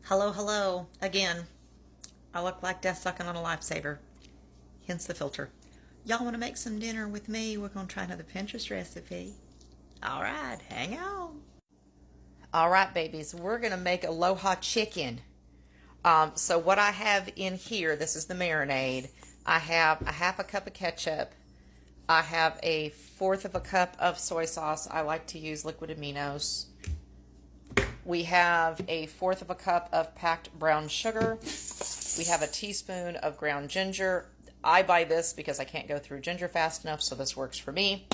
Hello, hello. Again, I look like death sucking on a lifesaver. Hence the filter. Y'all want to make some dinner with me? We're going to try another Pinterest recipe. All right, hang on. All right, babies, we're going to make Aloha Chicken. So what I have in here, this is the marinade. I have a half a cup of ketchup. I have a fourth of a cup of soy sauce. I like to use liquid aminos. We have a fourth of a cup of packed brown sugar. We have a teaspoon of ground ginger. I buy this because I can't go through ginger fast enough, so this works for me.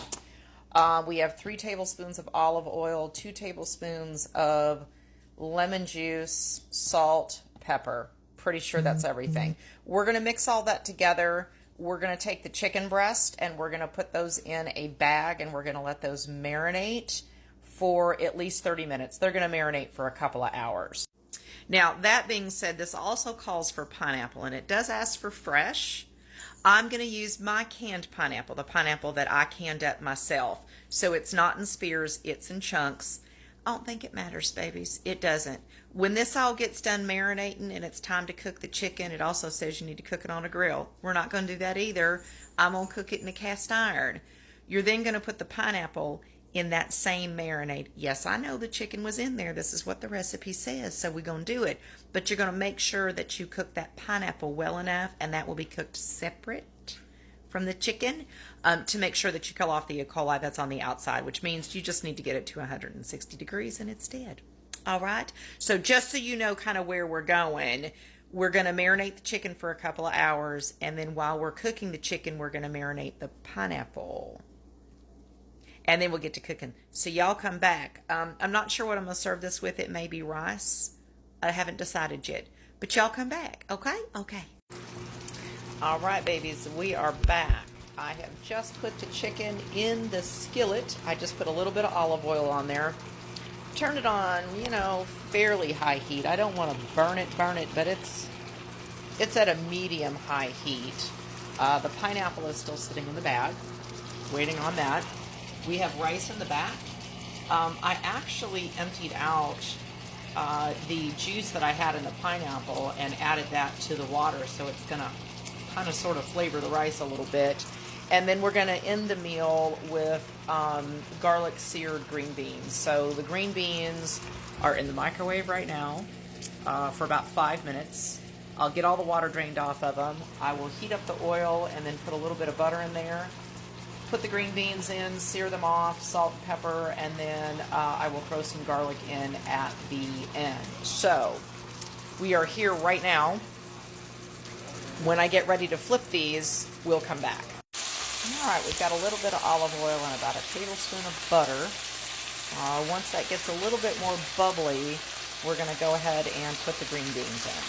We have 3 tablespoons of olive oil, 2 tablespoons of lemon juice, salt, pepper. Pretty sure that's everything. We're going to mix all that together. We're going to take the chicken breast and we're going to put those in a bag and we're going to let those marinate for at least 30 minutes. They're going to marinate for a couple of hours. Now, that being said, this also calls for pineapple, and it does ask for fresh. I'm going to use my canned pineapple, the pineapple that I canned up myself. So it's not in spears, it's in chunks. I don't think it matters, babies. It doesn't. When this all gets done marinating and it's time to cook the chicken, it also says you need to cook it on a grill. We're not going to do that either. I'm going to cook it in a cast iron. You're then going to put the pineapple in that same marinade. Yes, I know the chicken was in there. This is what the recipe says, so we're going to do it. But you're going to make sure that you cook that pineapple well enough, and that will be cooked separate from the chicken to make sure that you kill off the E. coli that's on the outside, which means you just need to get it to 160 degrees and it's dead. All right? So just so you know kind of where we're going, we're going to marinate the chicken for a couple of hours, and then while we're cooking the chicken, we're going to marinate the pineapple. And then we'll get to cooking. So y'all come back. I'm not sure what I'm going to serve this with. It may be rice. I haven't decided yet. But y'all come back, okay? Okay. All right, babies, we are back. I have just put the chicken in the skillet. I just put a little bit of olive oil on there. Turn it on, fairly high heat. I don't want to burn it, but it's at a medium high heat. The pineapple is still sitting in the bag, waiting on that. We have rice in the back. I actually emptied out the juice that I had in the pineapple and added that to the water, so it's going to kind of sort of flavor the rice a little bit. And then we're going to end the meal with garlic seared green beans. So the green beans are in the microwave right now for about 5 minutes. I'll get all the water drained off of them. I will heat up the oil and then put a little bit of butter in there. Put the green beans in, sear them off, salt, pepper, and then I will throw some garlic in at the end. So we are here right now. When I get ready to flip these, we'll come back. All right, we've got a little bit of olive oil and about a tablespoon of butter. Once that gets a little bit more bubbly, we're going to go ahead and put the green beans in.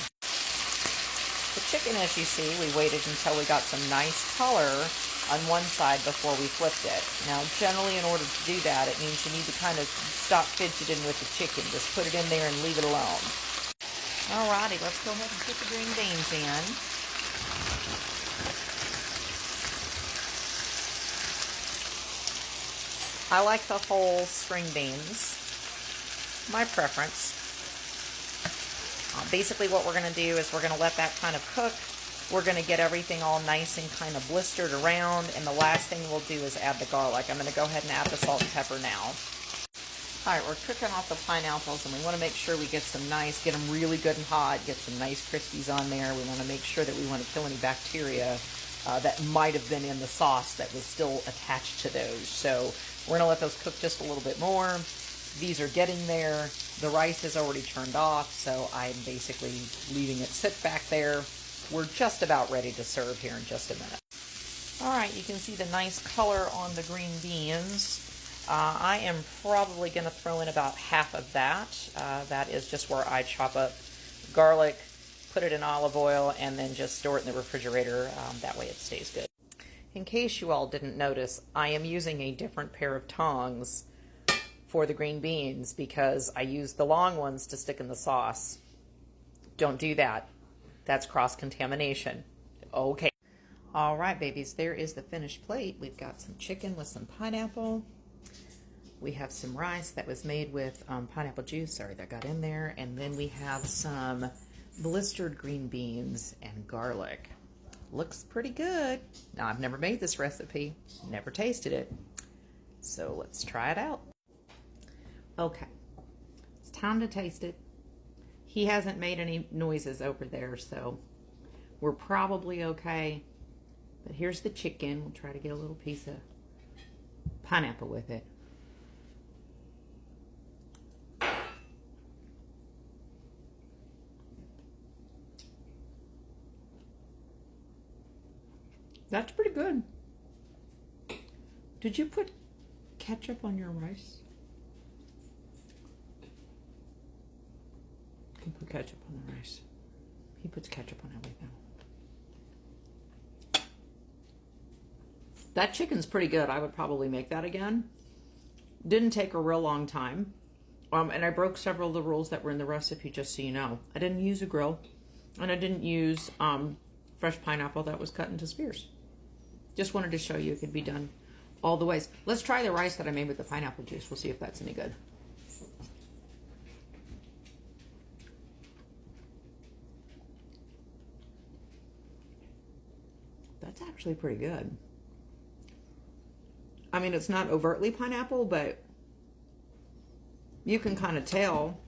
The chicken, as you see, we waited until we got some nice color on one side before we flipped it. Now, generally, in order to do that, it means you need to kind of stop fidgeting with the chicken. Just put it in there and leave it alone. Alrighty, let's go ahead and put the green beans in. I like the whole string beans. My preference. Basically, what we're going to do is we're going to let that kind of cook. We're going to get everything all nice and kind of blistered around, and the last thing we'll do is add the garlic. I'm going to go ahead and add the salt and pepper now. All right, we're cooking off the pineapples, and we want to make sure we get them really good and hot, get some nice crispies on there. We want to make sure that we want to kill any bacteria that might have been in the sauce that was still attached to those. So we're going to let those cook just a little bit more. These are getting there. The rice is already turned off, so I'm basically leaving it sit back there. We're just about ready to serve here in just a minute. All right, you can see the nice color on the green beans. I am probably going to throw in about half of that. That is just where I chop up garlic, put it in olive oil, and then just store it in the refrigerator. That way it stays good. In case you all didn't notice, I am using a different pair of tongs for the green beans because I used the long ones to stick in the sauce. Don't do that. That's cross-contamination. Okay. All right, babies, there is the finished plate. We've got some chicken with some pineapple. We have some rice that was made with pineapple juice, sorry, that got in there. And then we have some blistered green beans and garlic. Looks pretty good. Now, I've never made this recipe, never tasted it. So let's try it out. Okay, it's time to taste it. He hasn't made any noises over there, so we're probably okay. But here's the chicken. We'll try to get a little piece of pineapple with it. That's pretty good. Did you put ketchup on your rice? You put ketchup on the rice. He puts ketchup on everything. That chicken's pretty good. I would probably make that again. Didn't take a real long time. And I broke several of the rules that were in the recipe, just so you know. I didn't use a grill. And I didn't use fresh pineapple that was cut into spears. Just wanted to show you it could be done all the ways. Let's try the rice that I made with the pineapple juice. We'll see if that's any good. That's actually pretty good. I mean, it's not overtly pineapple, but you can kind of tell.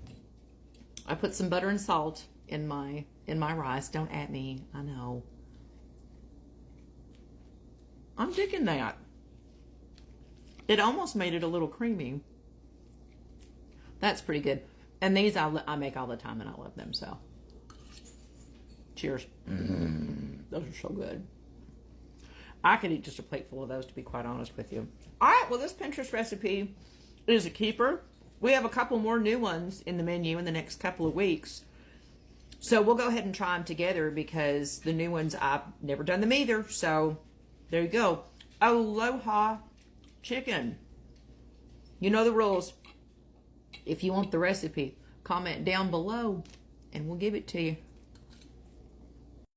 I put some butter and salt in my rice. Don't at me. I know. I'm digging that. It almost made it a little creamy. That's pretty good. And these I make all the time, and I love them, so. Cheers. Those are so good. I could eat just a plate full of those, to be quite honest with you. All right, well, this Pinterest recipe is a keeper. We have a couple more new ones in the menu in the next couple of weeks. So we'll go ahead and try them together, because the new ones, I've never done them either. So there you go. Aloha Chicken. You know the rules. If you want the recipe, comment down below and we'll give it to you.